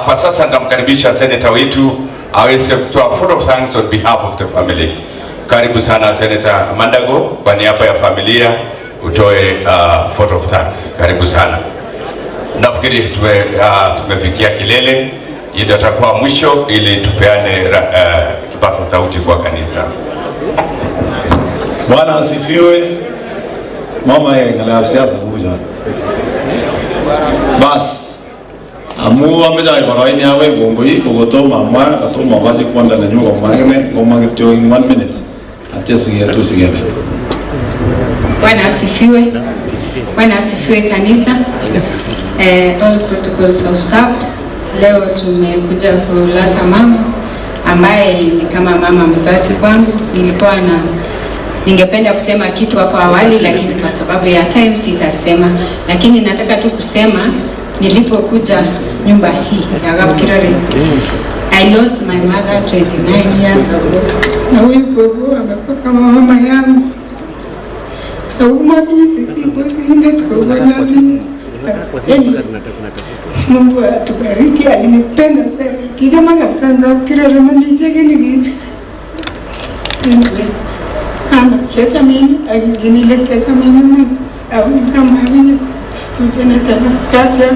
Kwa sasa nitamkaribisha senator wetu aweze kutoa vote of thanks on behalf of the family. Karibu sana Senator Mandago, kwa niaba ya familia utoe vote of thanks. Karibu sana. Nafikiri tumefikia kilele, ili atakuwa mwisho ili tupeane kipaza sauti kwa kanisa. Bwana asifiwe. Mama ngala siasa kuja. Bas. Amu amejai baraini awe bongo hii kugoto mama atoma waje kwenda na nyumba ngoma kityo in 1 minute. Atesiye tu sigebe. Bwana asifiwe. Bwana asifiwe kanisa. All protocols observed. Leo tumekuja kulasa mama ambaye ni kama mama mzazi kwangu. Ningependa kusema kitu hapo awali, lakini kwa sababu ya time sitasema, lakini nataka tu kusema nilipokuja nyumba hii ya Gapkirari, I lost my mother 29 years ago. Na huyu gogo amekuwa kama mama yangu. Mungu atubariki, alinipenda sana. Kijana kabisa Gapkirari malicheke nigi. Kesa mimi aginile kesa mimi au nisema mimi tena kati ya